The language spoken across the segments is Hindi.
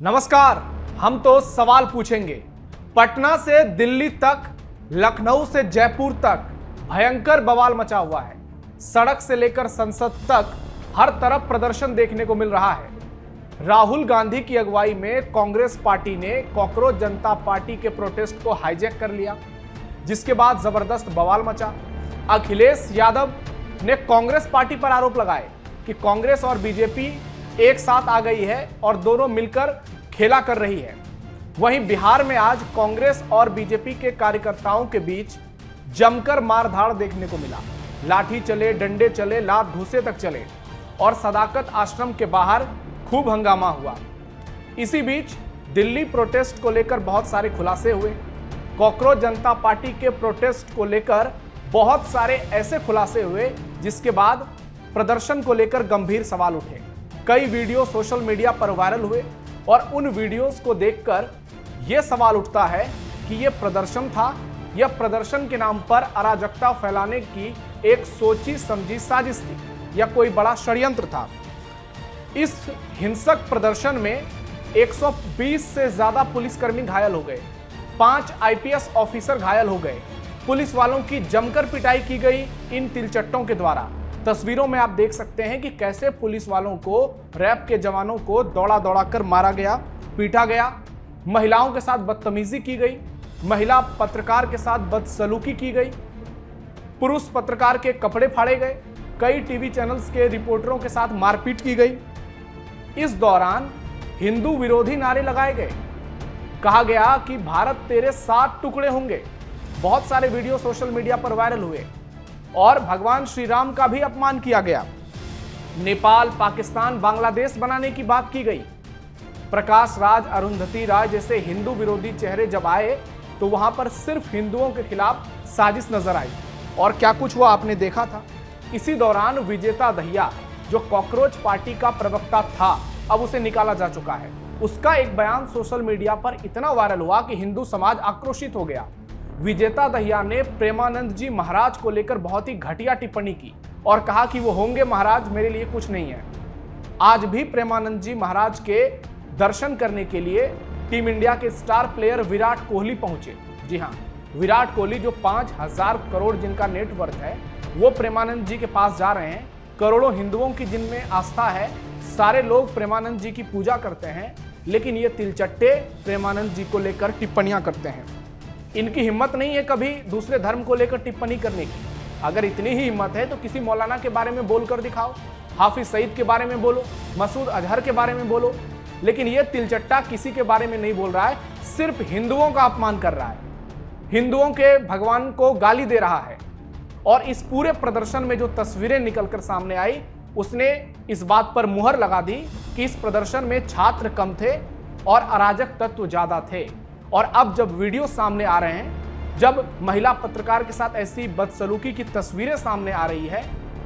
नमस्कार। हम तो सवाल पूछेंगे। पटना से दिल्ली तक, लखनऊ से जयपुर तक भयंकर बवाल मचा हुआ है। सड़क से लेकर संसद तक हर तरफ प्रदर्शन देखने को मिल रहा है। राहुल गांधी की अगुवाई में कांग्रेस पार्टी ने कॉकरोच जनता पार्टी के प्रोटेस्ट को हाईजैक कर लिया, जिसके बाद जबरदस्त बवाल मचा। अखिलेश यादव ने कांग्रेस पार्टी पर आरोप लगाए कि कांग्रेस और बीजेपी एक साथ आ गई है और दोनों मिलकर खेला कर रही है। वहीं बिहार में आज कांग्रेस और बीजेपी के कार्यकर्ताओं के बीच जमकर मारधाड़ देखने को मिला। लाठी चले, डंडे चले, लात घूंसे तक चले और सदाकत आश्रम के बाहर खूब हंगामा हुआ। इसी बीच दिल्ली प्रोटेस्ट को लेकर बहुत सारे खुलासे हुए। कॉकरोच जनता पार्टी के प्रोटेस्ट को लेकर बहुत सारे ऐसे खुलासे हुए जिसके बाद प्रदर्शन को लेकर गंभीर सवाल उठे। कई वीडियो सोशल मीडिया पर वायरल हुए और उन वीडियोस को देखकर यह सवाल उठता है कि यह प्रदर्शन था या प्रदर्शन के नाम पर अराजकता फैलाने की एक सोची समझी साजिश थी या कोई बड़ा षड्यंत्र था। इस हिंसक प्रदर्शन में 120 से ज्यादा पुलिसकर्मी घायल हो गए, 5 आईपीएस ऑफिसर घायल हो गए। पुलिस वालों की जमकर पिटाई की गई इन तिलचट्टों के द्वारा। तस्वीरों में आप देख सकते हैं कि कैसे पुलिस वालों को, रैप के जवानों को दौड़ा दौड़ा कर मारा गया, पीटा गया। महिलाओं के साथ बदतमीजी की गई, महिला पत्रकार के साथ बदसलूकी की गई, पुरुष पत्रकार के कपड़े फाड़े गए, कई टीवी चैनल्स के रिपोर्टरों के साथ मारपीट की गई। इस दौरान हिंदू विरोधी नारे लगाए गए। कहा गया कि भारत तेरे 7 टुकड़े होंगे। बहुत सारे वीडियो सोशल मीडिया पर वायरल हुए और भगवान श्री राम का भी अपमान किया गया। नेपाल, पाकिस्तान, बांग्लादेश बनाने की बात की गई। प्रकाश राज, अरुंधति राय जैसे हिंदू विरोधी चेहरे जब आए तो वहां पर सिर्फ हिंदुओं के खिलाफ साजिश नजर आई और क्या कुछ हुआ आपने देखा था। इसी दौरान विजेता दहिया, जो कॉकरोच पार्टी का प्रवक्ता था, अब उसे निकाला जा चुका है। उसका एक बयान सोशल मीडिया पर इतना वायरल हुआ कि हिंदू समाज आक्रोशित हो गया। विजेता दहिया ने प्रेमानंद जी महाराज को लेकर बहुत ही घटिया टिप्पणी की और कहा कि वो होंगे महाराज, मेरे लिए कुछ नहीं है। आज भी प्रेमानंद जी महाराज के दर्शन करने के लिए टीम इंडिया के स्टार प्लेयर विराट कोहली पहुंचे। जी हां, विराट कोहली जो 5000 करोड़ जिनका नेटवर्थ है, वो प्रेमानंद जी के पास जा रहे हैं। करोड़ों हिंदुओं की जिनमें आस्था है, सारे लोग प्रेमानंद जी की पूजा करते हैं, लेकिन ये तिलचट्टे प्रेमानंद जी को लेकर टिप्पणियां करते हैं। इनकी हिम्मत नहीं है कभी दूसरे धर्म को लेकर टिप्पणी करने की। अगर इतनी ही हिम्मत है तो किसी मौलाना के बारे में बोलकर दिखाओ, हाफिज सईद के बारे में बोलो, मसूद अजहर के बारे में बोलो। लेकिन यह तिलचट्टा किसी के बारे में नहीं बोल रहा है, सिर्फ हिंदुओं का अपमान कर रहा है, हिंदुओं के भगवान को गाली दे रहा है। और इस पूरे प्रदर्शन में जो तस्वीरें निकलकर सामने आई, उसने इस बात पर मुहर लगा दी कि इस प्रदर्शन में छात्र कम थे और अराजक तत्व ज्यादा थे। और अब जब वीडियो सामने आ रहे हैं, जब महिला पत्रकार के साथ ऐसी बदसलूकी की तस्वीरें सामने आ रही है,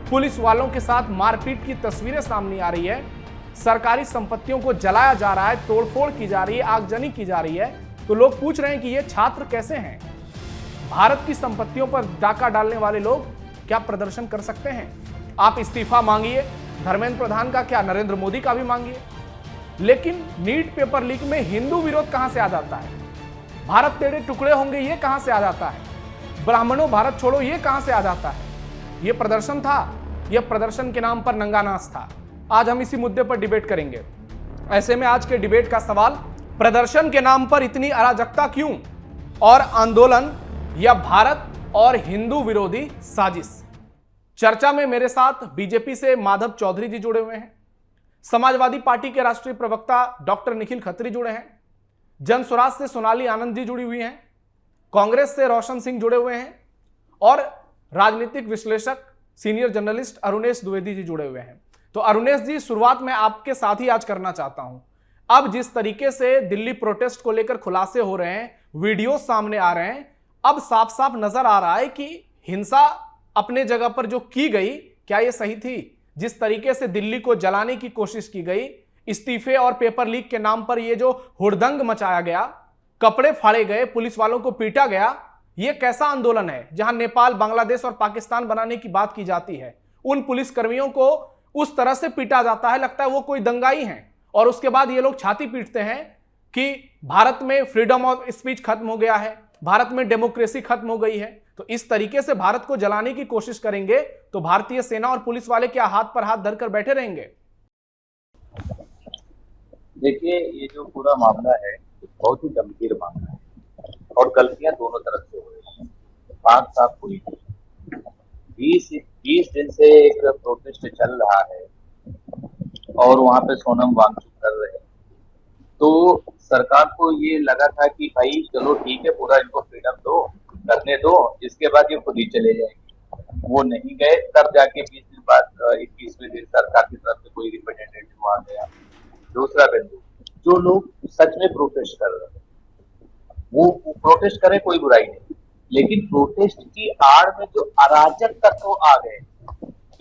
पुलिस वालों के साथ मारपीट की तस्वीरें सामने आ रही है, सरकारी संपत्तियों को जलाया जा रहा है, तोड़फोड़ की जा रही है, आगजनी की जा रही है, तो लोग पूछ रहे हैं कि ये छात्र कैसे हैं? भारत की संपत्तियों पर डाका डालने वाले लोग क्या प्रदर्शन कर सकते हैं? आप इस्तीफा मांगिए, धर्मेंद्र प्रधान का क्या, नरेंद्र मोदी का भी मांगिए, लेकिन नीट पेपर लीक में हिंदू विरोध कहां से आ जाता है? भारत तेरे टुकड़े होंगे ये कहां से आ जाता है? ब्राह्मणों भारत छोड़ो ये कहां से आ जाता है? ये प्रदर्शन था, यह प्रदर्शन के नाम पर नंगा नाच था। आज हम इसी मुद्दे पर डिबेट करेंगे। ऐसे में आज के डिबेट का सवाल, प्रदर्शन के नाम पर इतनी अराजकता क्यों, और आंदोलन या भारत और हिंदू विरोधी साजिश? चर्चा में मेरे साथ बीजेपी से माधव चौधरी जी जुड़े हुए हैं, समाजवादी पार्टी के राष्ट्रीय प्रवक्ता डॉक्टर निखिल खत्री जुड़े हैं, जन स्वराज से सोनाली आनंद जी जुड़ी हुई हैं, कांग्रेस से रोशन सिंह जुड़े हुए हैं और राजनीतिक विश्लेषक सीनियर जर्नलिस्ट अरुणेश द्विवेदी जी जुड़े हुए हैं। तो अरुणेश जी, शुरुआत मैं आपके साथ ही आज करना चाहता हूं। अब जिस तरीके से दिल्ली प्रोटेस्ट को लेकर खुलासे हो रहे हैं, वीडियो सामने आ रहे हैं, अब साफ साफ नजर आ रहा है कि हिंसा अपने जगह पर जो की गई, क्या यह सही थी? जिस तरीके से दिल्ली को जलाने की कोशिश की गई, इस्तीफे और पेपर लीक के नाम पर यह जो हुड़दंग मचाया गया, कपड़े फाड़े गए, पुलिस वालों को पीटा गया, यह कैसा आंदोलन है? जहां नेपाल, बांग्लादेश और पाकिस्तान बनाने की बात की जाती है, उन पुलिस कर्मियों को उस तरह से पीटा जाता है, लगता है वो कोई दंगाई हैं। और उसके बाद ये लोग छाती पीटते हैं कि भारत में फ्रीडम ऑफ स्पीच खत्म हो गया है, भारत में डेमोक्रेसी खत्म हो गई है। तो इस तरीके से भारत को जलाने की कोशिश करेंगे तो भारतीय सेना और पुलिस वाले क्या हाथ पर हाथ धरकर बैठे रहेंगे? देखिए, ये जो पूरा मामला है बहुत ही गंभीर मामला है और गलतियां दोनों तरफ से हो रही हैं। बात साफ हुई, 20 दिन से एक प्रोटेस्ट चल रहा है और वहां पे सोनम वांगचुक कर रहे हैं। तो सरकार को ये लगा था कि भाई चलो ठीक है, पूरा इनको फ्रीडम दो, करने दो, इसके बाद ये खुद ही चले जाएंगे। वो नहीं गए, तब जाके 20 दिन बाद 21वें दिन सरकार की तरफ से कोई रिप्रेजेंटेटिव आ गया। दूसरा बिंदु, जो लोग सच में प्रोटेस्ट कर रहे हैं वो प्रोटेस्ट करें, कोई बुराई नहीं, लेकिन प्रोटेस्ट की आड़ में जो अराजक तत्व आ गए,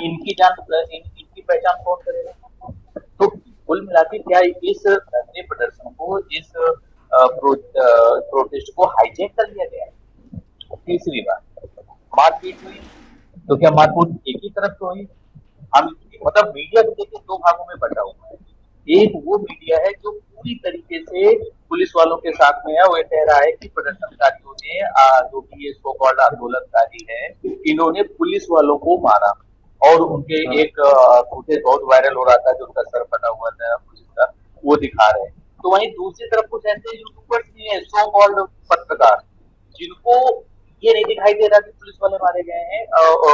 इनकी इनकी पहचान कौन करेगा? तो कुल मिलाकर क्या इस धरने प्रदर्शन को, इस प्रोटेस्ट को हाईजैक कर लिया गया है? तीसरी बात, मारपीट हुई, तो क्या मारपीट एक ही तरफ से हुई? हम मतलब मीडिया भी देखिए दो भागों में बटा हुआ है। एक वो मीडिया है जो पूरी तरीके से पुलिस वालों के साथ में है, वो कह रहा है कि प्रदर्शनकारियों ने जो कि ये सो कॉल्ड आंदोलनकारी है, इन्होंने पुलिस वालों को मारा और उनके एक फुटेज बहुत वायरल हो रहा था जो उनका सर फटा हुआ था पुलिस का, वो दिखा रहे हैं। तो वहीं दूसरी तरफ कुछ ऐसे यूट्यूबर्स भी हैं, सो कॉल्ड पत्रकार, जिनको ये नहीं दिखाई दे रहा कि पुलिस वाले मारे गए हैं,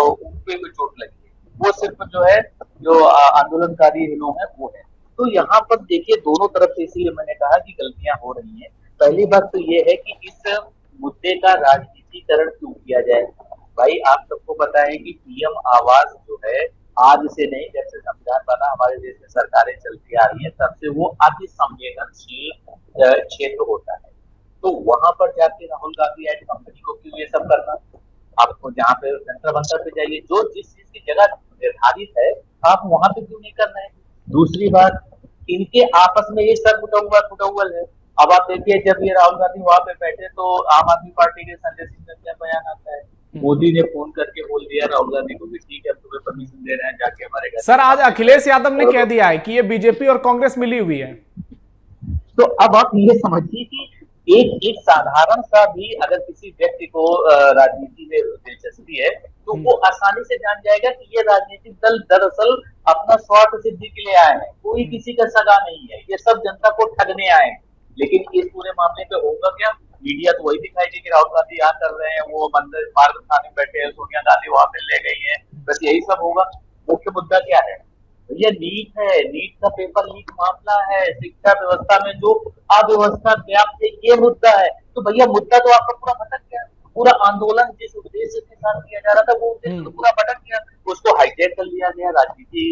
उनपे कोई चोट लगी है, वो सिर्फ जो है जो आंदोलनकारी लोग हैं वो है। तो यहाँ पर देखिए दोनों तरफ से, इसीलिए मैंने कहा कि गलतियां हो रही हैं। पहली बात तो ये है कि इस मुद्दे का राजनीतिकरण क्यों किया जाए? भाई आप सबको पता है कि पीएम आवास जो है आज से नहीं, जब से संविधान बना हमारे देश में सरकारें चलती आ रही है, तब से वो अति संवेदनशील क्षेत्र होता है। तो वहां पर जाके राहुल गांधी एंड कंपनी को क्यों ये सब करना? आपको जहाँ पे जंतर मंतर पे जाइए, जो जिस चीज की जगह निर्धारित है आप वहां पे क्यों नहीं कर रहे हैं? दूसरी बात, इनके आपस में ये सब फुटौल है। अब आप देखिए, जब ये राहुल गांधी वहां पे बैठे तो आम आदमी पार्टी के संजय सिंह का क्या बयान आता है? मोदी ने फोन करके बोल दिया राहुल गांधी को कि ठीक है, तुम्हें परमिशन दे रहे हैं, जाके हमारे घर। सर, आज अखिलेश यादव ने कह दिया है कि ये बीजेपी और कांग्रेस मिली हुई है। तो अब आप ये समझिए कि एक साधारण सा भी अगर किसी व्यक्ति को राजनीति में दिलचस्पी है तो वो आसानी से जान जाएगा कि ये राजनीतिक दल दरअसल अपना स्वार्थ सिद्धि के लिए आए हैं, कोई किसी का सगा नहीं है, ये सब जनता को ठगने आए हैं। लेकिन इस पूरे मामले पे होगा क्या? मीडिया तो वही दिखाएगी कि राहुल गांधी यहाँ कर रहे हैं, वो मंदिर मार्ग थाने में बैठे हैं, सोनिया गांधी वहां पे ले गई है, बस यही सब होगा। मुख्य मुद्दा क्या है? ये नीट है, नीट का पेपर लीक मामला है, शिक्षा व्यवस्था में जो अव्यवस्था व्याप्त है, ये मुद्दा है। तो भैया मुद्दा तो आपका पूरा भटक गया, पूरा आंदोलन जिस उद्देश्य के साथ किया जा रहा था वो उद्देश्य तो पूरा भटक गया, उसको हाईजैक कर लिया गया राजनीति,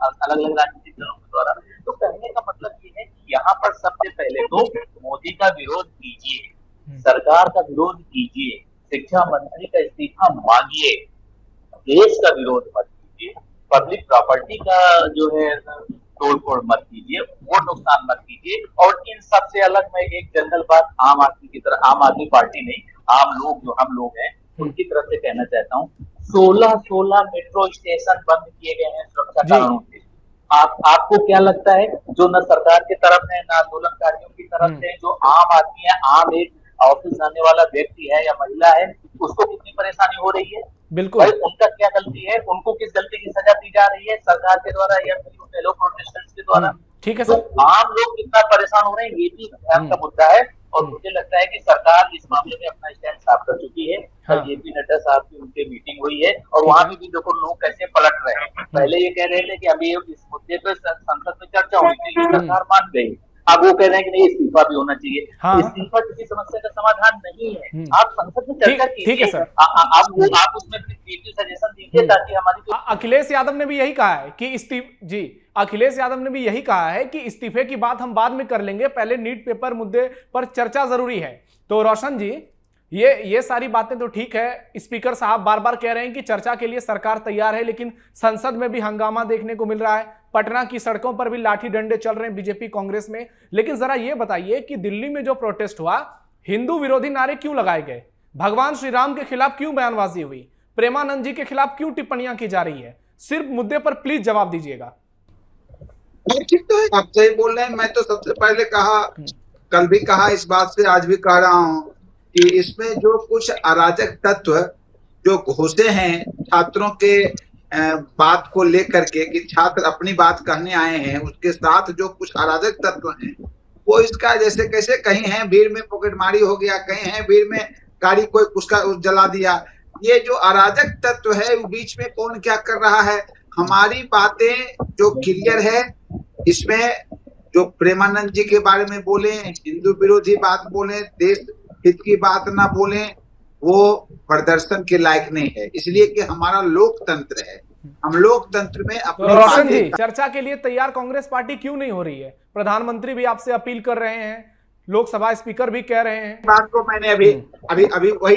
अलग अलग राजनीतिक दलों के द्वारा। तो कहने का मतलब ये है कि यहाँ पर सबसे पहले तो मोदी का विरोध कीजिए, सरकार का विरोध कीजिए, शिक्षा मंत्री का इस्तीफा मांगिए, देश का विरोध मत कीजिए, पब्लिक प्रॉपर्टी का जो है तोड़फोड़ मत कीजिए, वो नुकसान मत कीजिए। और इन सबसे अलग मैं एक जनरल बात आम आदमी की तरह, आम आदमी पार्टी नहीं, आम लोग जो हम लोग हैं उनकी तरफ से कहना चाहता हूँ, 16 मेट्रो स्टेशन बंद किए गए हैं सुरक्षा कारणों से। आपको क्या लगता है, जो न सरकार की तरफ है न आंदोलनकारियों की तरफ से, जो आम आदमी है, आम एक ऑफिस जाने वाला व्यक्ति है या महिला है, उसको कितनी परेशानी हो रही है? बिल्कुल। भाई उनका क्या गलती है? उनको किस गलती की सजा दी जा रही है सरकार के द्वारा या फिर फेलो प्रोटेस्टर्स के द्वारा? ठीक है सर। तो आम लोग कितना परेशान हो रहे हैं, ये भी ध्यान का मुद्दा है। और मुझे लगता है कि सरकार इस मामले में अपना स्टैंड साफ कर चुकी है। जेपी नड्डा साहब की उनकी मीटिंग हुई है और वहां भी देखो लोग कैसे पलट रहे हैं। पहले ये कह रहे थे कि अभी इस मुद्दे पर संसद में चर्चा हुई थी, सरकार मान गई, अब वो कह रहे हैं कि नहीं इस्तीफा भी होना चाहिए। इस्तीफा किसी समस्या का समाधान नहीं है। आप संसद में चर्चा कीजिए, आप उसमें सजेशन दीजिए ताकि हमारी। अखिलेश यादव ने भी यही कहा है कि अखिलेश यादव ने भी यही कहा है कि इस्तीफे की बात हम बाद में कर लेंगे, पहले नीट पेपर मुद्दे पर चर्चा जरूरी है। तो रोशन जी, ये सारी बातें तो ठीक है, स्पीकर साहब बार बार कह रहे हैं कि चर्चा के लिए सरकार तैयार है, लेकिन संसद में भी हंगामा देखने को मिल रहा है, पटना की सड़कों पर भी लाठी डंडे चल रहे हैं बीजेपी कांग्रेस में। लेकिन जरा ये बताइए कि दिल्ली में जो प्रोटेस्ट हुआ, हिंदू विरोधी नारे क्यों लगाए गए, भगवान श्री राम के खिलाफ क्यों बयानबाजी हुई, प्रेमानंद जी के खिलाफ क्यों टिप्पणियां की जा रही है? सिर्फ मुद्दे पर प्लीज जवाब दीजिएगा। ठीक तो है, आप सही बोल रहे हैं। मैं तो सबसे पहले कहा, कल भी कहा, इस बात से आज भी कह रहा हूँ कि इसमें जो कुछ अराजक तत्व जो घुसे हैं छात्रों के बात को लेकर के, कि छात्र अपनी बात कहने आए हैं, उसके साथ जो कुछ अराजक तत्व हैं वो इसका जैसे कैसे, कहीं है भीड़ में पॉकेटमारी हो गया, कहीं है भीड़ में गाड़ी कोई उसका जला दिया। ये जो अराजक तत्व है बीच में कौन क्या कर रहा है, हमारी बातें जो क्लियर है इसमें, जो प्रेमानंद जी के बारे में बोले, हिंदू विरोधी बात बोले, देश हित की बात ना बोले, वो प्रदर्शन के लायक नहीं है। इसलिए कि हमारा लोकतंत्र है, हम लोकतंत्र में अपने रोशन जी, चर्चा के लिए तैयार कांग्रेस पार्टी क्यों नहीं हो रही है? प्रधानमंत्री भी आपसे अपील कर रहे हैं, लोकसभा स्पीकर भी कह रहे हैं। बात को मैंने अभी वही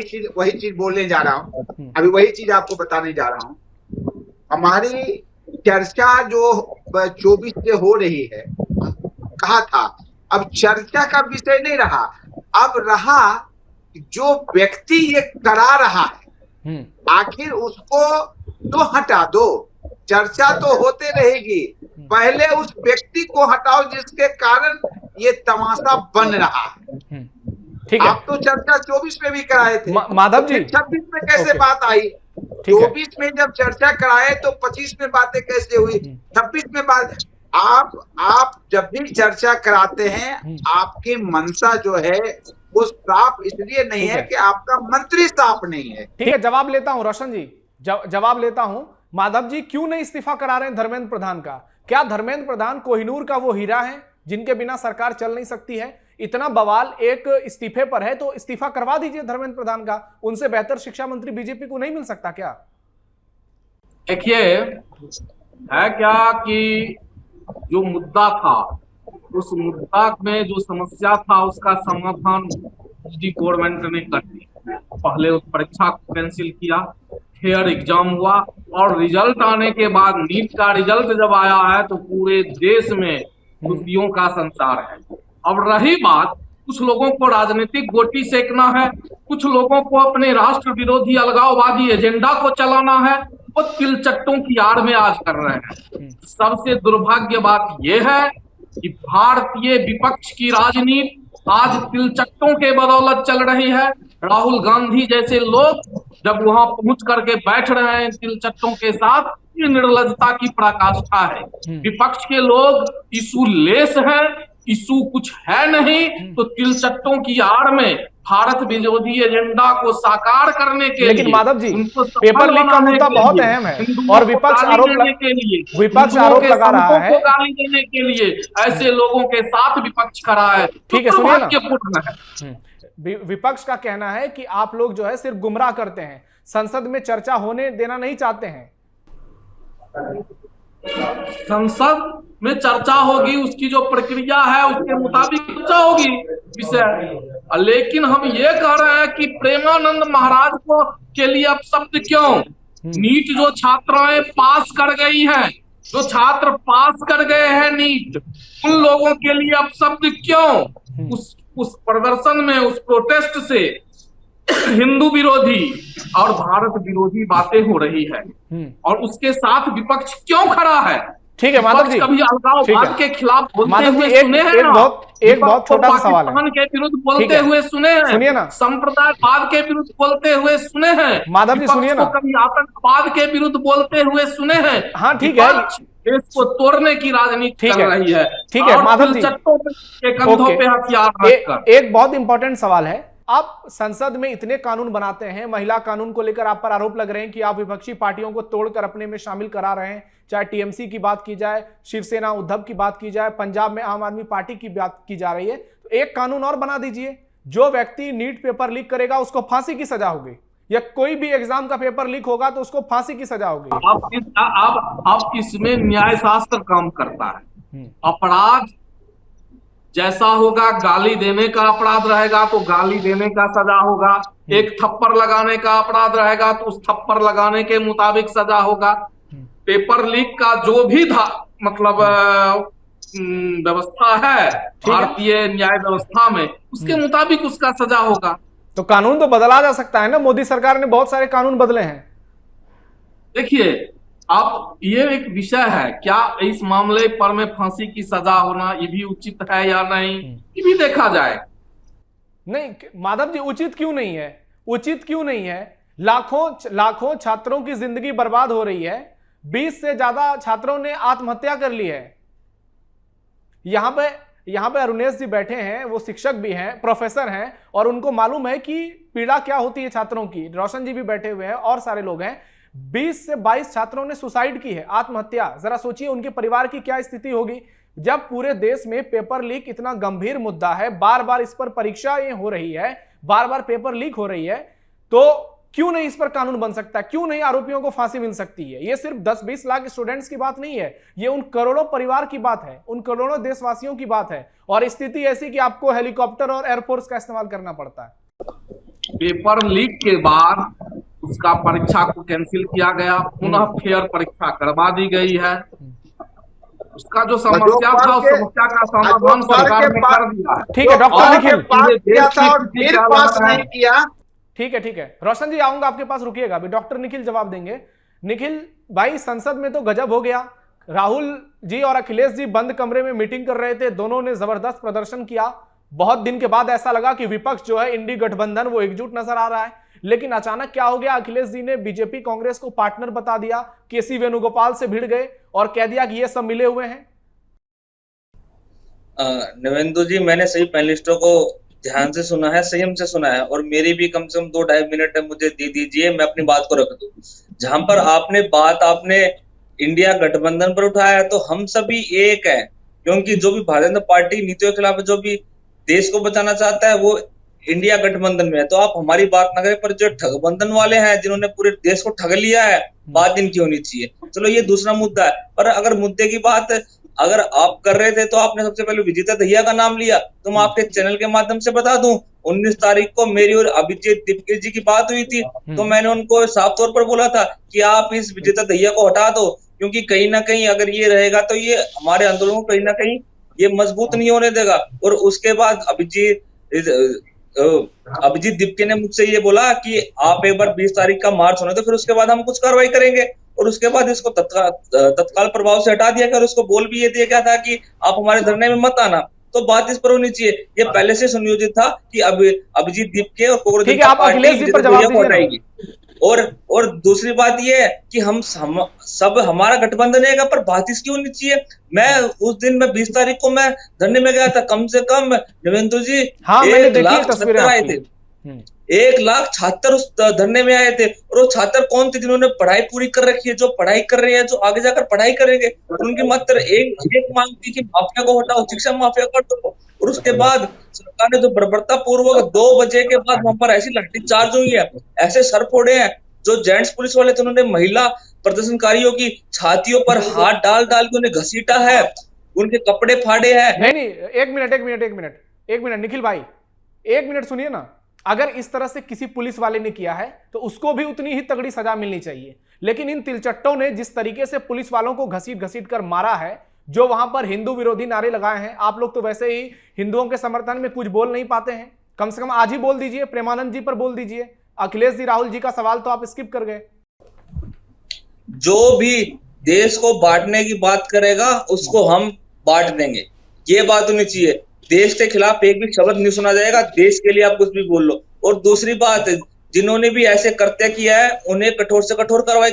चीज बोलने जा रहा हूँ, अभी वही चीज आपको बताने जा रहा हूँ। हमारी चर्चा जो 24 से हो रही है, कहा था, अब चर्चा का विषय नहीं रहा, अब रहा जो व्यक्ति ये करा रहा है, आखिर उसको तो हटा दो। चर्चा तो होते रहेगी, पहले उस व्यक्ति को हटाओ जिसके कारण ये तमाशा बन रहा है। ठीक है, आप तो चर्चा 24 में भी कराए थे, माधव जी 26 में कैसे बात आई? 24 में जब चर्चा कराए तो 25 में बातें कैसे हुई, 26 में बात? आप जब भी चर्चा कराते हैं, आपकी मंशा जो है वो साफ इसलिए नहीं है कि आपका मंत्री साफ नहीं है। ठीक है, जवाब लेता हूं रोशन जी, जवाब लेता हूं। माधव जी क्यों नहीं इस्तीफा करा रहे हैं धर्मेंद्र प्रधान का? क्या धर्मेंद्र प्रधान कोहिनूर का वो हीरा है जिनके बिना सरकार चल नहीं सकती है? इतना बवाल एक इस्तीफे पर है तो इस्तीफा करवा दीजिए धर्मेंद्र प्रधान का। उनसे बेहतर शिक्षा मंत्री बीजेपी को नहीं मिल सकता क्या? देखिए, है क्या कि जो मुद्दा था, उस मुद्दा में जो समस्या था उसका समाधान गवर्नमेंट ने कर दिया। पहले उस परीक्षा को कैंसिल किया, फेयर एग्जाम हुआ, और रिजल्ट आने के बाद, नीट का रिजल्ट जब आया है तो पूरे देश में खुशियों का संसार है। अब रही बात, कुछ लोगों को राजनीतिक गोटी सेकना है, कुछ लोगों को अपने राष्ट्र विरोधी अलगाववादी एजेंडा को चलाना है, वो तिलचट्टों की आड़ में आज कर रहे हैं। सबसे दुर्भाग्य बात यह है कि भारतीय विपक्ष की राजनीति आज तिलचट्टों के बदौलत चल रही है। राहुल गांधी जैसे लोग जब वहां पहुंच करके बैठ रहे हैं तिलचट्टों के साथ, ये निर्लजता की पराकाष्ठा है। विपक्ष के लोग इशू लेस है, इशू कुछ है नहीं, तो तिलचट्टों की आड़ में भारत विरोधी एजेंडा को साकार करने के लिए, लेकिन माधव जी पेपर लीक का मुद्दा बहुत अहम है और विपक्ष आरोप लगा रहा है, गाली देने के लिए ऐसे लोगों के साथ विपक्ष खड़ा है। ठीक है, सुनिए ना, विपक्ष का कहना है कि आप लोग जो है सिर्फ गुमराह करते हैं, संसद में चर्चा होने देना नहीं चाहते हैं। संसद में चर्चा होगी, उसकी जो प्रक्रिया है उसके मुताबिक चर्चा होगी विषय, लेकिन हम ये कह रहे हैं कि प्रेमानंद महाराज को के लिए अब शब्द क्यों? नीट जो छात्राएं पास कर गई हैं, जो छात्र पास कर गए हैं नीट, उन लोगों के लिए अब शब्द क्यों? उस प्रदर्शन में, उस प्रोटेस्ट से हिंदू विरोधी और भारत विरोधी बातें हो रही है, और उसके साथ विपक्ष क्यों खड़ा है? ठीक है माधव जी, कभी अलगाववाद के खिलाफ बोलते हुए सुने हैं? एक बहुत छोटा सा सवाल है, पाकिस्तान के विरुद्ध बोलते हुए सुने हैं, सुनिए ना, संप्रदायवाद के विरुद्ध बोलते हुए सुने हैं, माधव जी सुनिए ना, कभी आतंकवाद के विरुद्ध बोलते हुए सुने हैं। हाँ ठीक है, देश को तोड़ने की राजनीति कर रही है। ठीक है माधव जी, के कंधों पे हथियार रखकर। एक बहुत इंपॉर्टेंट सवाल है, आप संसद में इतने कानून बनाते हैं, महिला कानून को लेकर आप पर आरोप लग रहे हैं कि आप विपक्षी पार्टियों को तोड़कर अपने में शामिल करा रहे हैं, चाहे टीएमसी की बात की जाए, शिवसेना उद्धव की बात की जाए, पंजाब में आम आदमी पार्टी की बात की जा रही है, तो एक कानून और बना दीजिए, जो व्यक्ति नीट पेपर लीक करेगा उसको फांसी की सजा होगी, या कोई भी एग्जाम का पेपर लीक होगा तो उसको फांसी की सजा होगी। अब इसमें न्याय शास्त्र काम करता है। अपराध जैसा होगा, गाली देने का अपराध रहेगा तो गाली देने का सजा होगा, एक थप्पड़ लगाने का अपराध रहेगा तो उस थप्पड़ लगाने के मुताबिक सजा होगा। पेपर लीक का जो भी मतलब व्यवस्था है भारतीय न्याय व्यवस्था में, उसके मुताबिक उसका सजा होगा। तो कानून तो बदला जा सकता है ना, मोदी सरकार ने बहुत सारे कानून बदले हैं। देखिए, अब ये एक विषय है, क्या इस मामले पर में फांसी की सजा होना ये भी उचित है या नहीं, ये भी देखा जाए। नहीं माधव जी, उचित क्यों नहीं है? उचित क्यों नहीं है? लाखों छात्रों की जिंदगी बर्बाद हो रही है। 20 से ज्यादा छात्रों ने आत्महत्या कर ली है। यहां पे अरुणेश जी बैठे हैं, वो शिक्षक भी हैं, प्रोफेसर हैं, और उनको मालूम है कि पीड़ा क्या होती है छात्रों की। रोशन जी भी बैठे हुए हैं और सारे लोग हैं। 20 से 22 छात्रों ने सुसाइड की है, आत्महत्या। जरा सोचिए उनके परिवार की क्या स्थिति होगी जब पूरे देश में पेपर लीक इतना गंभीर मुद्दा है, बार बार इस पर परीक्षाएं हो रही है, बार बार पेपर लीक हो रही है, तो क्यों नहीं इस पर कानून बन सकता? क्यों नहीं आरोपियों को फांसी मिल सकती है? ये सिर्फ 10-20 लाख स्टूडेंट्स की बात नहीं है, ये उन करोड़ों परिवार की बात है, उन करोड़ों देशवासियों की बात है। और स्थिति ऐसी कि आपको हेलीकॉप्टर और एयरफोर्स का इस्तेमाल करना पड़ता है। पेपर लीक के बाद उसका परीक्षा को कैंसिल किया गया, पुनः फेयर परीक्षा करवा दी गई है। उसका जो समस्या था उस समस्या का समाधान सरकार ने कर दिया है। ठीक है डॉक्टर निखिल, पास नहीं किया। ठीक है रोशन जी, आऊंगा आपके पास, रुकिएगा अभी, डॉक्टर निखिल जवाब देंगे। निखिल भाई, संसद में तो गजब हो गया। राहुल जी और अखिलेश जी बंद कमरे में मीटिंग कर रहे थे, दोनों ने जबरदस्त प्रदर्शन किया। बहुत दिन के बाद ऐसा लगा कि विपक्ष जो है, इंडी गठबंधन, वो एकजुट नजर आ रहा है। लेकिन अचानक क्या हो गया? अखिलेश जी ने बीजेपी कांग्रेस को पार्टनर बता दिया, केसी वेणुगोपाल से भिड़ गए और कह दिया कि ये सब मिले हुए हैं। नवेंदु जी, मैंने सही पैनलिस्टों को ध्यान से सुना है, संयम से सुना है, और मेरी भी कम से कम 2-2.5 मिनट मुझे दे दीजिए, मैं अपनी बात को रख दूं। जहां पर आपने इंडिया गठबंधन पर उठाया, तो हम सभी एक हैं, क्योंकि जो भी भारतीय जनता पार्टी नीतियों के खिलाफ जो भी देश को बचाना चाहता है वो इंडिया गठबंधन में है। तो आप हमारी बात ना करें, पर जो ठगबंधन वाले हैं जिन्होंने पूरे देश को ठग लिया है, बात इनकी होनी चाहिए। चलो ये दूसरा मुद्दा है, पर अगर मुद्दे की बात अगर आप कर रहे थे तो आपने सबसे पहले विजेता दहिया का नाम लिया। तो मैं आपके चैनल के माध्यम से बता दूं, 19 तारीख को मेरी और अभिजीत दीपके जी की बात हुई थी, तो मैंने उनको साफ तौर पर बोला था कि आप इस विजेता दहिया को हटा दो, क्योंकि कहीं ना कहीं अगर ये रहेगा तो ये हमारे आंदोलन को कहीं ना कहीं ये मजबूत नहीं होने देगा। और उसके बाद अभिजीत दीपके ने मुझसे ये बोला कि आप एक बार 20 तारीख का मार्च होने दो, फिर उसके बाद हम कुछ कार्रवाई करेंगे। और उसके बाद इसको तत्काल प्रभाव से हटा दिया गया, और उसको बोल भी ये दिया गया था कि आप हमारे धरने में मत आना। तो बात इस पर होनी चाहिए, ये पहले से सुनियोजित था कि अभिजीत दीपके और कांग्रेस हटाएगी। और दूसरी बात ये है कि हम सब हमारा गठबंधन है, पर बात इसकी होनी चाहिए। मैं उस दिन 20 तारीख को मैं धरने में गया था, कम से कम नवेंदु जी 1,70,000 आए थे, 1,70,000 उस धरने में आए थे। और वो छात्र कौन थे? जिन्होंने पढ़ाई पूरी कर रखी है, जो पढ़ाई कर रहे हैं, जो आगे जाकर पढ़ाई करेंगे। उनकी मात्र एक मांग थी कि माफिया को हटाओ, शिक्षा माफिया कर दो। और उसके बाद सरकार ने जो बर्बरता पूर्वक 2 बजे के बाद वहां पर ऐसी लाठीचार्ज हुई है, ऐसे सर फोड़े हैं। जो जेंट्स पुलिस वाले थे उन्होंने महिला प्रदर्शनकारियों की छातियों पर हाथ डाल के उन्हें घसीटा है, उनके कपड़े फाड़े हैं। नहीं, एक मिनट निखिल भाई, 1 मिनट सुनिए ना। अगर इस तरह से किसी पुलिस वाले ने किया है तो उसको भी उतनी ही तगड़ी सजा मिलनी चाहिए। लेकिन इन तिलचट्टों ने जिस तरीके से पुलिस वालों को घसीट कर मारा है, जो वहां पर हिंदू विरोधी नारे लगाए हैं, आप लोग तो वैसे ही हिंदुओं के समर्थन में कुछ बोल नहीं पाते हैं, कम से कम आज ही बोल दीजिए, प्रेमानंद जी पर बोल दीजिए। अखिलेश जी, राहुल जी का सवाल तो आप स्किप कर गए। जो भी देश को बांटने की बात करेगा उसको हम बांट देंगे, ये बात होनी चाहिए। देश के खिलाफ एक भी शब्द नहीं सुना जाएगा, देश के लिए आप कुछ भी बोल लो। और दूसरी बात, जिन्होंने भी ऐसे कृत्य किया है उन्हें कठोर से कठोर कार्रवाई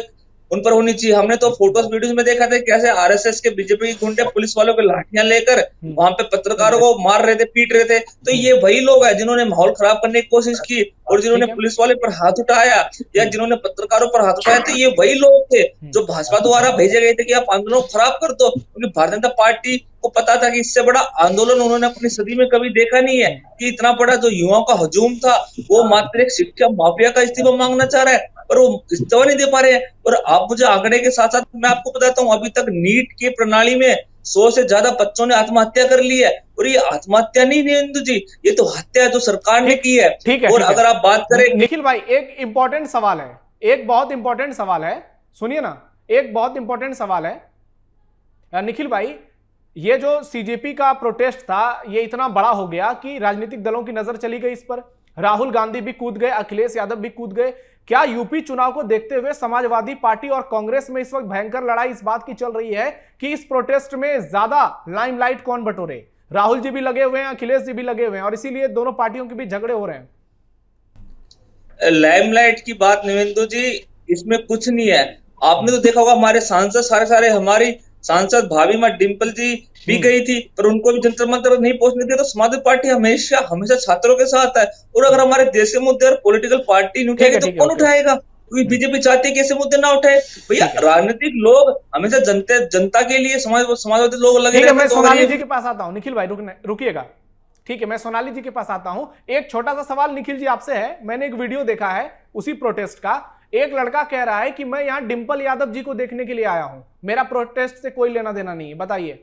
उन पर होनी चाहिए। हमने तो फोटोज वीडियोस में देखा था कैसे आरएसएस के, बीजेपी के गुंडे पुलिस वालों को लाठियां लेकर वहां पे पत्रकारों को मार रहे थे, पीट रहे थे। तो ये वही लोग हैं जिन्होंने माहौल खराब करने की कोशिश की, और जिन्होंने पुलिस वाले पर हाथ उठाया या जिन्होंने पत्रकारों पर हाथ उठाया, तो ये वही लोग थे जो भाजपा द्वारा भेजे गए थे कि आप आंदोलन को खराब कर दो। क्योंकि भारतीय जनता पार्टी को पता था कि इससे बड़ा आंदोलन उन्होंने अपनी सदी में कभी देखा नहीं है, कि इतना बड़ा जो युवाओं का हजूम था वो मात्र एक शिक्षा माफिया का इस्तीफा मांगना चाह रहा है, पर वो इस्तीफा नहीं दे पा रहे हैं। और आप मुझे आंकड़े के साथ साथ मैं आपको बताता हूँ, अभी तक नीट की प्रणाली में 100 से ज्यादा बच्चों ने आत्महत्या कर ली है। और ये आत्महत्या नहीं नरेंद्र जी, ये तो हत्या जो सरकार ने की है। और अगर आप बात करें निखिल भाई, एक इंपॉर्टेंट सवाल है, एक बहुत इंपॉर्टेंट सवाल है, सुनिए ना, एक बहुत इंपॉर्टेंट सवाल है निखिल भाई। ये जो सीजेपी का प्रोटेस्ट था, ये इतना बड़ा हो गया कि राजनीतिक दलों की नजर चली गई इस पर। राहुल गांधी भी कूद गए, अखिलेश यादव भी कूद गए, क्या यूपी चुनाव को देखते हुए समाजवादी पार्टी और कांग्रेस में इस वक्त भयंकर लड़ाई इस बात की चल रही है कि इस प्रोटेस्ट में ज्यादा लाइमलाइट कौन बटोरे? राहुल जी भी लगे हुए हैं, अखिलेश जी भी लगे हुए हैं, और इसीलिए दोनों पार्टियों के बीच झगड़े हो रहे हैं। लाइमलाइट की बात निवेंदु जी, इसमें कुछ नहीं है। आपने तो देखा होगा हमारे सांसद सारे हमारी सांसद भाभी माँ डिम्पल जी भी गई थी, पर उनको भी जंतर मंतर नहीं पहुंचने दिया। तो समाजवादी पार्टी हमेशा छात्रों के साथ है। और अगर हमारे देश के मुद्दे और पॉलिटिकल पार्टी नहीं उठाएगी तो कौन उठाएगा? क्योंकि बीजेपी चाहती है कि ऐसे मुद्दे ना उठाए। भैया राजनीतिक लोग हमेशा जनता के लिए, समाजवादी लोग लगे रहते हैं। मैं सोनाली जी के पास आता हूं। निखिल भाई रुकिएगा, ठीक है, मैं सोनाली जी के पास आता हूं। एक छोटा सा सवाल निखिल जी आपसे है। मैंने एक वीडियो देखा है उसी प्रोटेस्ट का। एक लड़का कह रहा है कि मैं यहां डिंपल यादव जी को देखने के लिए आया हूं, मेरा प्रोटेस्ट से कोई लेना देना नहीं है। बताइए।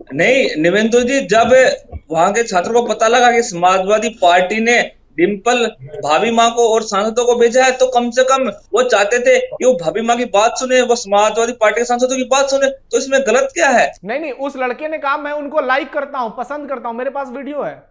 नहीं निवेंदु जी, जब वहां के छात्रों को पता लगा कि समाजवादी पार्टी ने डिम्पल भाभी माँ को और सांसदों को भेजा है, तो कम से कम वो चाहते थे कि वो भाभी माँ की बात सुने, वो समाजवादी पार्टी के सांसदों की बात सुने। तो इसमें गलत क्या है? नहीं, उस लड़के ने कहा मैं उनको लाइक करता हूं, पसंद करता हूं, मेरे पास वीडियो है।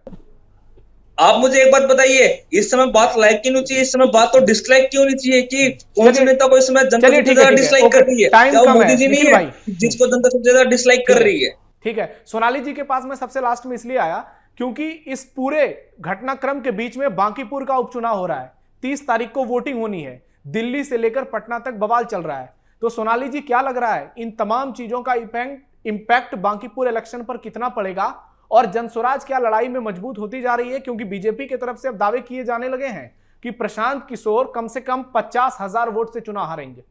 आप मुझे एक बात बताइए, इस समय बात लाइक क्यों नहीं चाहिए? इस समय बात तो डिसलाइक क्यों नहीं चाहिए कि कौन से नेता को इस समय जनता सबसे ज्यादा डिसलाइक कर रही है? क्या वो मोदी जी नहीं है जिसको जनता सबसे ज्यादा डिसलाइक कर रही है? ठीक है, सोनाली जी के पास मैं सबसे लास्ट में इसलिए आया क्योंकि इस पूरे घटनाक्रम के बीच में बांकीपुर का उपचुनाव हो रहा है। 30 तारीख को वोटिंग होनी है। दिल्ली से लेकर पटना तक बवाल चल रहा है। तो सोनाली जी, क्या लग रहा है इन तमाम चीजों का इंपैक्ट बांकीपुर इलेक्शन पर कितना पड़ेगा, और जनस्वराज क्या लड़ाई में मजबूत होती जा रही है? क्योंकि बीजेपी की तरफ से अब दावे किए जाने लगे हैं कि प्रशांत किशोर कम से कम 50,000 वोट से चुनाव हारेंगे।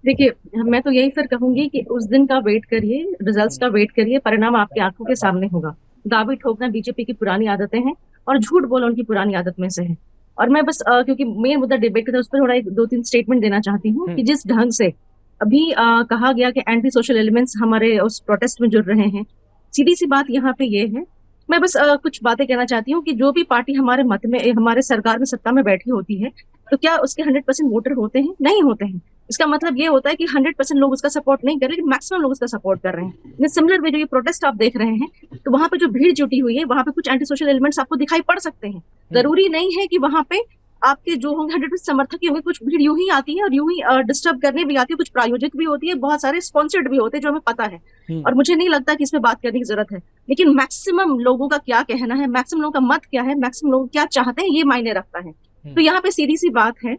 देखिए, मैं तो यही फिर कहूंगी कि उस दिन का वेट करिए, रिजल्ट्स का वेट करिए, परिणाम आपकी आंखों के सामने होगा। दावे ठोकना बीजेपी की पुरानी आदतें हैं और झूठ बोलना उनकी पुरानी आदत में से है। और मैं बस क्योंकि मेन मुद्दा डिबेट का था, उस पर थोड़ा 2-3 स्टेटमेंट देना चाहती हूँ कि जिस ढंग से अभी कहा गया कि एंटी सोशल एलिमेंट्स हमारे उस प्रोटेस्ट में जुड़ रहे हैं, सीधी सी बात यहाँ पे ये है। मैं बस कुछ बातें कहना चाहती हूँ कि जो भी पार्टी हमारे मत में, हमारे सरकार में सत्ता में बैठी होती है, तो क्या उसके 100% वोटर होते हैं? नहीं होते हैं। इसका मतलब ये होता है कि 100% लोग उसका सपोर्ट नहीं कर रहे, लेकिन मैक्सिमम लोग उसका सपोर्ट कर रहे हैं। सिमिलर वे जो ये प्रोटेस्ट आप देख रहे हैं, तो वहां पे जो भीड़ जुटी हुई है, वहां पे कुछ एंटी सोशल एलिमेंट्स आपको दिखाई पड़ सकते हैं। जरूरी नहीं है कि वहां पे आपके जो होंगे 100% समर्थक ही होंगे। कुछ भीड़ यूं ही आती है और यूं ही डिस्टर्ब करने भी आती है, कुछ प्रायोजित भी होती है, बहुत सारे स्पॉन्सर्ड भी होते हैं, जो हमें पता है। और मुझे नहीं लगता कि इसमें बात करने की जरूरत है। लेकिन मैक्सिमम लोगों का क्या कहना है, मैक्सिमम लोगों का मत क्या है, मैक्सिमम लोग क्या चाहते हैं, ये मायने रखता है। तो यहाँ पे सीधी सी बात है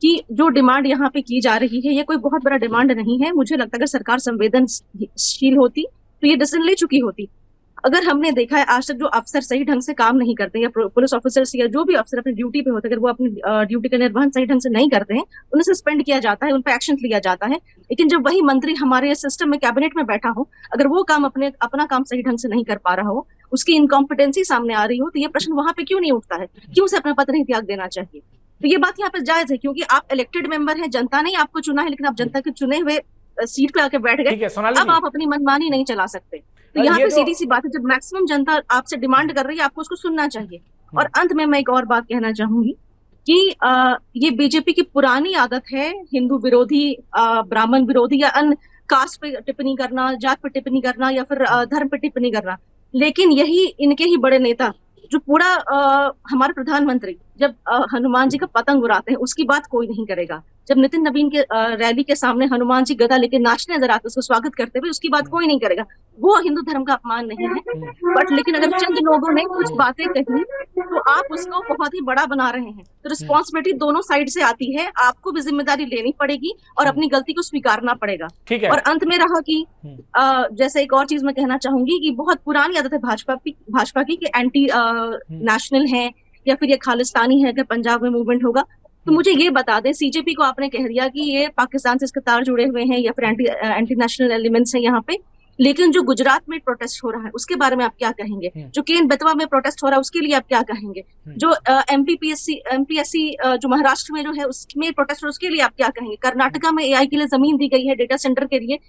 कि जो डिमांड यहाँ पे की जा रही है, ये कोई बहुत बड़ा डिमांड नहीं है। मुझे लगता है अगर सरकार संवेदनशील होती तो ये डिसीजन ले चुकी होती। अगर हमने देखा है आज तक जो अफसर सही ढंग से काम नहीं करते, या पुलिस ऑफिसर्स या जो भी अफसर अपनी ड्यूटी पे होते हैं, अगर वो अपनी ड्यूटी का निर्वहन सही ढंग से नहीं करते हैं, उन्हें सस्पेंड किया जाता है, उन पर एक्शन लिया जाता है। लेकिन जब वही मंत्री हमारे सिस्टम में, कैबिनेट में बैठा हो, अगर वो काम अपना काम सही ढंग से नहीं कर पा रहा हो, उसकी इनकॉम्पिटेंसी सामने आ रही हो, तो ये प्रश्न वहां पे क्यों नहीं उठता है? क्यों उसे अपना पद नहीं त्याग देना चाहिए? तो ये बात यहाँ पर जायज है, क्योंकि आप इलेक्टेड मेंबर हैं, जनता ने आपको चुना है, लेकिन आप जनता के चुने हुए सीट पे आके बैठ गए। अब आप अपनी मनमानी नहीं चला सकते। तो यहाँ पे सीधी सी बात है, जब मैक्सिमम जनता आपसे डिमांड कर रही है, आपको उसको सुनना चाहिए। और अंत में मैं एक और बात कहना चाहूंगी कि ये बीजेपी की पुरानी आदत है, हिंदू विरोधी, ब्राह्मण विरोधी, या अन्य कास्ट पे टिप्पणी करना, जात पे टिप्पणी करना, या फिर धर्म पे टिप्पणी करना। लेकिन यही इनके ही बड़े नेता, जो पूरा हमारे प्रधानमंत्री जब हनुमान जी का पतंग उड़ाते हैं, उसकी बात कोई नहीं करेगा। जब नितिन नवीन के रैली के सामने हनुमान जी गदा लेके नाचने नजर आते, उसको स्वागत करते हुए, उसकी बात कोई नहीं करेगा। वो हिंदू धर्म का अपमान नहीं है। बट लेकिन अगर चंद लोगों ने कुछ बातें कही, तो आप उसको बहुत ही बड़ा बना रहे हैं। तो रिस्पॉन्सिबिलिटी दोनों साइड से आती है। आपको भी जिम्मेदारी लेनी पड़ेगी और अपनी गलती को स्वीकारना पड़ेगा। और अंत में रहा कि जैसे एक और चीज मैं कहना चाहूंगी कि बहुत पुरानी आदत है भाजपा की कि एंटी नेशनल है या फिर ये खालिस्तानी है। अगर पंजाब में मूवमेंट होगा तो मुझे ये बता दें, सीजेपी को आपने कह दिया कि ये पाकिस्तान से इसके तार जुड़े हुए हैं या फिर एंटी नेशनल एलिमेंट्स हैं यहाँ पे, लेकिन जो गुजरात में प्रोटेस्ट हो रहा है उसके बारे में आप क्या कहेंगे? जो केन बेतवा में प्रोटेस्ट हो रहा है उसके लिए आप क्या कहेंगे? जो एमपीएससी जो महाराष्ट्र में जो है उसमें प्रोटेस्ट हो रहा है उसके लिए आप क्या कहेंगे? कर्नाटका में एआई के लिए जमीन दी गई है डेटा सेंटर के लिए,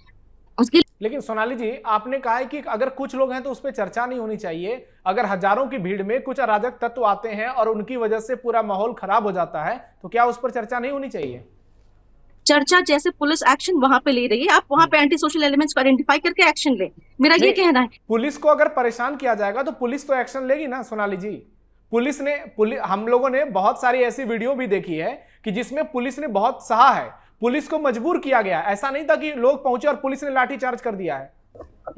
उसके। लेकिन सोनाली जी, आपने कहा है कि अगर कुछ लोग हैं तो उस पर चर्चा नहीं होनी चाहिए। अगर हजारों की भीड़ में कुछ अराजक तत्व आते हैं और उनकी वजह से पूरा माहौल खराब हो जाता है, तो क्या उस पर चर्चा नहीं होनी चाहिए? चर्चा जैसे पुलिस एक्शन वहां पे ले रही है, आप वहां पे एंटी सोशल एलिमेंट्स को आइडेंटिफाई करके एक्शन ले। मेरा ये कहना है। पुलिस को अगर परेशान किया जाएगा तो पुलिस तो एक्शन लेगी ना सोनाली जी। हम लोगों ने बहुत सारी ऐसी वीडियो भी देखी है कि जिसमें पुलिस ने बहुत सहा है, पुलिस को मजबूर किया गया। ऐसा नहीं था कि लोग पहुंचे और पुलिस ने लाठीचार्ज कर दिया है।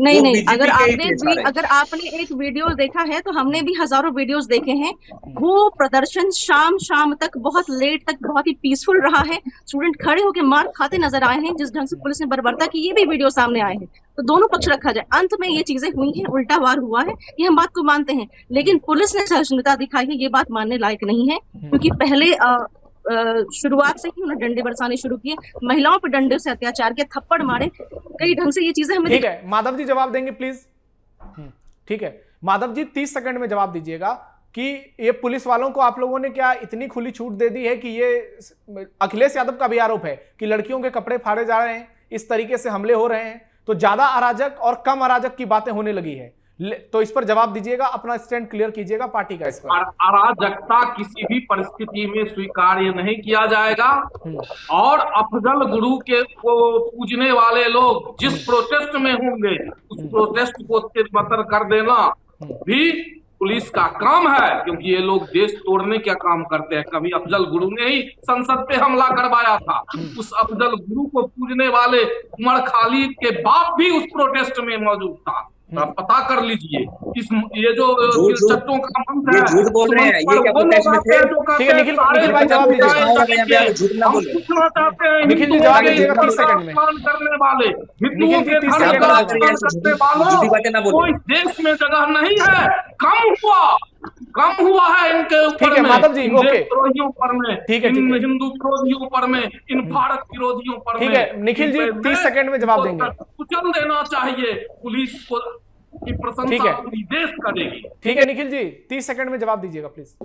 नहीं, अगर आपने एक वीडियो देखा है तो हमने भी हजारों वीडियोस देखे हैं। वो प्रदर्शन शाम तक बहुत लेट तक बहुत ही पीसफुल रहा है। स्टूडेंट खड़े होकर मार खाते नजर आए हैं। जिस ढंग से पुलिस ने बर्बरता की, ये भी वीडियो सामने आए हैं। तो दोनों पक्ष रखा जाए, अंत में ये चीजें हुई हैं, उल्टा वार हुआ है, ये हम बात को मानते हैं। लेकिन पुलिस ने सहिष्णुता दिखाई है, ये बात मानने लायक नहीं है। क्योंकि पहले शुरुआत से ही उन्होंने डंडे बरसाने शुरू किए, महिलाओं पर डंडे से अत्याचार किया, थप्पड़ मारे, कई ढंग से ये चीजें हमें। ठीक है, माधव जी जवाब देंगे प्लीज। ठीक है माधव जी, 30 सेकंड में जवाब दीजिएगा कि ये पुलिस वालों को आप लोगों ने क्या इतनी खुली छूट दे दी है कि ये अखिलेश यादव का भी आरोप है कि लड़कियों के कपड़े फाड़े जा रहे हैं, इस तरीके से हमले हो रहे हैं, तो ज्यादा अराजक और कम अराजक की बातें होने लगी है। तो इस पर जवाब दीजिएगा, अपना स्टैंड क्लियर कीजिएगा पार्टी का इस पर। अराजकता किसी भी परिस्थिति में स्वीकार्य नहीं किया जाएगा। और अफजल गुरु के को पूजने वाले लोग जिस प्रोटेस्ट में होंगे, उस प्रोटेस्ट को तिरबतर कर देना भी पुलिस का काम है, क्योंकि ये लोग देश तोड़ने का काम करते हैं। कभी अफजल गुरु ने ही संसद पे हमला करवाया था। उस अफजल गुरु को पूजने वाले उमर खालिद के बाप भी उस प्रोटेस्ट में मौजूद था। आप पता कर लीजिए। ये जो चट्टों का मंच है, झूठ बोल रहे हैं, ये क्या प्रोटेस्ट में थे? ठीक है निखिल भाई जवाब दीजिए। झूठ ना बोले। पूछना चाहते हैं निखिल जी जवाब दीजिएगा 30 सेकंड में। करने वाले हिंदुओं के निखिल जी, 30 सेकंड में कोई देश में जगह नहीं है। कम हुआ है इनके ऊपर। ठीक है माधव जी, ओके। विरोधियों पर में, ठीक है, इन हिंदू विरोधियों पर में, इन भारत विरोधियों पर में। ठीक है निखिल जी, 30 सेकंड में जवाब देंगे। कुचल देना चाहिए पुलिस को, की प्रशंसा पूरी देश करेगी। ठीक है निखिल जी, 30 सेकंड में जवाब दीजिएगा प्लीज।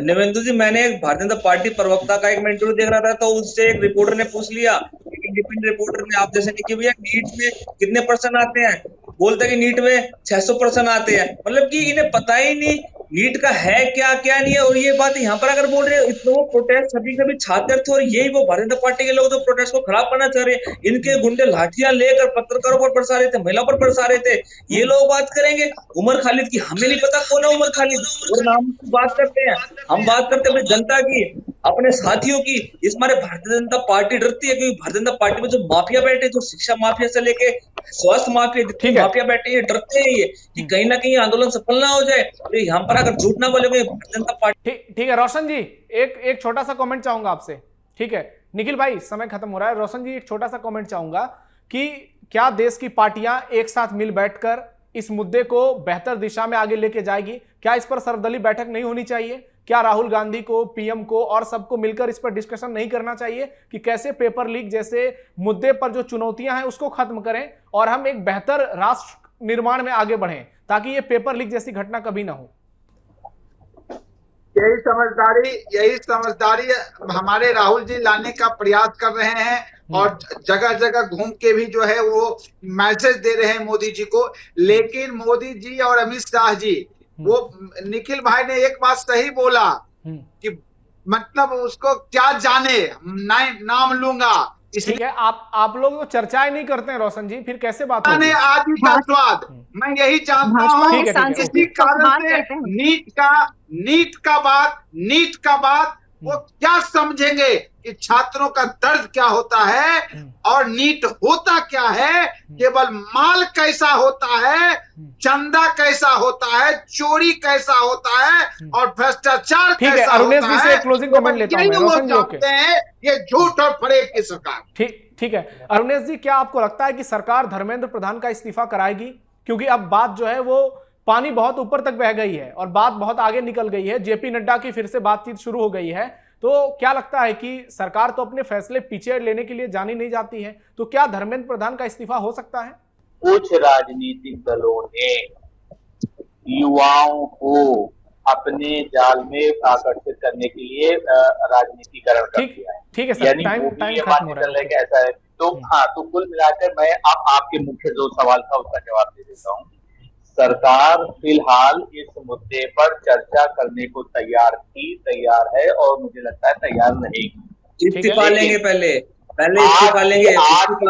नवेंदु जी, मैंने एक भारतीय जनता पार्टी प्रवक्ता का एक इंटरव्यू देख रहा था, तो उससे एक रिपोर्टर ने पूछ लिया, इंडिपेंडेंट रिपोर्टर ने, आप जैसे कि भैया नीट में कितने % आते हैं, बोलते हैं कि नीट में 600% आते हैं। मतलब कि इन्हें पता ही नहीं नीट का है क्या क्या नहीं है। और ये बात यहाँ पर अगर बोल रहे हो, इतने वो प्रोटेस्ट सभी छात्र थे, और यही वो भारतीय जनता पार्टी के लोग जो प्रोटेस्ट को खराब करना चाह रहे हैं। इनके गुंडे लाठियां लेकर पत्रकारों पर बरसा रहे थे, महिलाओं पर बरसा रहे थे। ये लोग बात करेंगे उमर खालिद की, हमें नहीं पता कौन है उमर खालिद, और नाम की बात करते हैं। हम बात करते हैं जनता की, अपने साथियों की। इस मारे भारतीय जनता पार्टी डरती है, क्योंकि भारतीय जनता पार्टी में जो माफिया बैठे, जो शिक्षा माफिया से लेके स्वास्थ्य माफिया, माफिया बैठे, ये डरते हैं ये कि कहीं ना कहीं आंदोलन सफल ना हो जाए। तो यहाँ पर अगर झूठ ना बोले भारतीय जनता पार्टी। ठीक है रोशन जी, एक छोटा सा कमेंट चाहूंगा आपसे। ठीक है निखिल भाई, समय खत्म हो रहा है। रोशन जी, एक छोटा सा कमेंट चाहूंगा कि क्या देश की पार्टियां एक साथ मिल बैठकर इस मुद्दे को बेहतर दिशा में आगे लेके जाएगी? क्या इस पर सर्वदलीय बैठक नहीं होनी चाहिए? क्या राहुल गांधी को, पीएम को और सबको मिलकर इस पर डिस्कशन नहीं करना चाहिए कि कैसे पेपर लीक जैसे मुद्दे पर जो चुनौतियां हैं उसको खत्म करें और हम एक बेहतर राष्ट्र निर्माण में आगे बढ़ें, ताकि ये पेपर लीक जैसी घटना कभी ना हो? यही समझदारी हमारे राहुल जी लाने का प्रयास कर रहे हैं, और जगह जगह घूम के भी जो है वो मैसेज दे रहे हैं मोदी जी को। लेकिन मोदी जी और अमित शाह जी, वो निखिल भाई ने एक बात सही बोला कि मतलब उसको क्या जाने, नाम लूंगा। ठीक है, आप लोग तो चर्चाएं नहीं करते हैं रोशन जी, फिर कैसे बात होगी? आदि का स्वाद मैं यही जानता हूँ। इसी कारण से नीट का बात वो क्या समझेंगे कि छात्रों का दर्द क्या होता है और नीट होता क्या है। केवल माल कैसा होता है, चंदा कैसा होता है, चोरी कैसा होता है और भ्रष्टाचार कैसा होता है। से क्लोजिंग कमेंट लेता हूं रोशन जी। ओके, ये झूठ और फरेब की सरकार। ठीक है अरुणेश जी, क्या आपको लगता है कि सरकार धर्मेंद्र प्रधान का इस्तीफा कराएगी? क्योंकि अब बात जो है वो पानी बहुत ऊपर तक बह गई है और बात बहुत आगे निकल गई है। जेपी नड्डा की फिर से बातचीत शुरू हो गई है। तो क्या लगता है कि सरकार तो अपने फैसले पीछे लेने के लिए जानी नहीं जाती है, तो क्या धर्मेंद्र प्रधान का इस्तीफा हो सकता है? कुछ राजनीतिक दलों ने युवाओं को अपने जाल में आकर्षित करने के लिए राजनीतिकरण कर दिया है। ठीक है सर, टाइम खत्म हो रहा है। ऐसा है तो हाँ, तो कुल मिलाकर मैं अब आपके मुख्य जो सवाल था उसका जवाब दे देता हूँ। सरकार फिलहाल इस मुद्दे पर चर्चा करने को तैयार है और मुझे लगता है तैयार रहेगी। इस्तीफा लेंगे पहले इस्तीफा लेंगे। आज की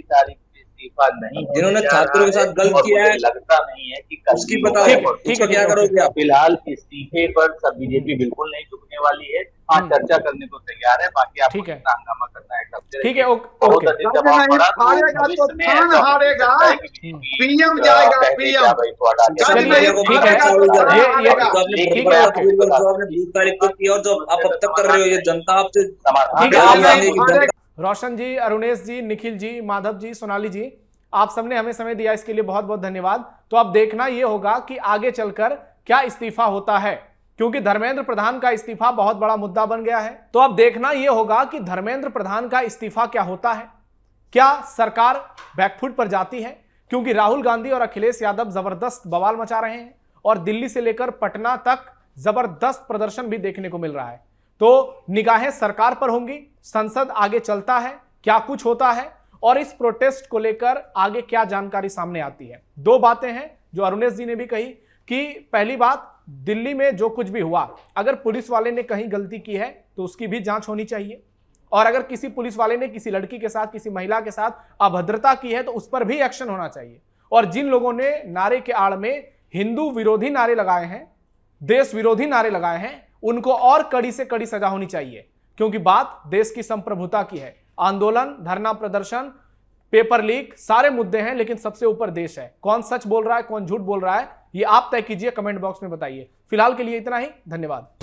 तारीख में इस्तीफा नहीं होने जिन्होंने जा छात्रों के रहा साथ गलत और किया मुझे है, लगता नहीं है कि कल उसकी भी बताओ, होगा। ठीक है, और उसका क्या ठीक है। करोगे आप? फिलहाल इस्तीफे पर सब बीजेपी बिल्कुल नहीं झुकने वाली है। हाँ, चर्चा करने को तैयार है, बाकी आपको ठीक है। जितना हंगामा करना है करते ठीक है, रहिए। ओके। बहुत अधिक दबाव नहीं, पड़ा तो हारेगा तो भविष्य में खान ऐसा हो हारेगा। सकता है कि बीजेपी पीएम जाएगा, कह दे पीएम। क्या भाई थोड़ा गज चलिए, नहीं ठीक है। हारेगा तो खान हारेगा। जो आपने लेकिन बहुत मैं बड़ा आपको तस्वीर बता जो आपने दूं, 20 तारीख को किया और जो आप अब तक कर रहे हो, ये जनता आपसे समाधान ठीक है, गज आप नहीं मांगेगी। हारेगा। रोशन जी, अरुणेश जी, निखिल जी, माधव जी, सोनाली जी, आप सबने हमें समय दिया, इसके लिए बहुत बहुत धन्यवाद। तो अब देखना यह होगा कि आगे चलकर क्या इस्तीफा होता है, क्योंकि धर्मेंद्र प्रधान का इस्तीफा बहुत बड़ा मुद्दा बन गया है। तो अब देखना यह होगा कि धर्मेंद्र प्रधान का इस्तीफा क्या होता है, क्या सरकार बैकफुट पर जाती है, क्योंकि राहुल गांधी और अखिलेश यादव जबरदस्त बवाल मचा रहे हैं और दिल्ली से लेकर पटना तक जबरदस्त प्रदर्शन भी देखने को मिल रहा है। तो निगाहें सरकार पर होंगी, संसद आगे चलता है, क्या कुछ होता है और इस प्रोटेस्ट को लेकर आगे क्या जानकारी सामने आती है। दो बातें हैं जो अरुणेश जी ने भी कही कि पहली बात, दिल्ली में जो कुछ भी हुआ, अगर पुलिस वाले ने कहीं गलती की है तो उसकी भी जांच होनी चाहिए, और अगर किसी पुलिस वाले ने किसी लड़की के साथ, किसी महिला के साथ अभद्रता की है तो उस पर भी एक्शन होना चाहिए। और जिन लोगों ने नारे के आड़ में हिंदू विरोधी नारे लगाए हैं, देश विरोधी नारे लगाए हैं, उनको और कड़ी से कड़ी सजा होनी चाहिए, क्योंकि बात देश की संप्रभुता की है। आंदोलन, धरना प्रदर्शन, पेपर लीक सारे मुद्दे हैं, लेकिन सबसे ऊपर देश है। कौन सच बोल रहा है, कौन झूठ बोल रहा है, ये आप तय कीजिए, कमेंट बॉक्स में बताइए। फिलहाल के लिए इतना ही, धन्यवाद।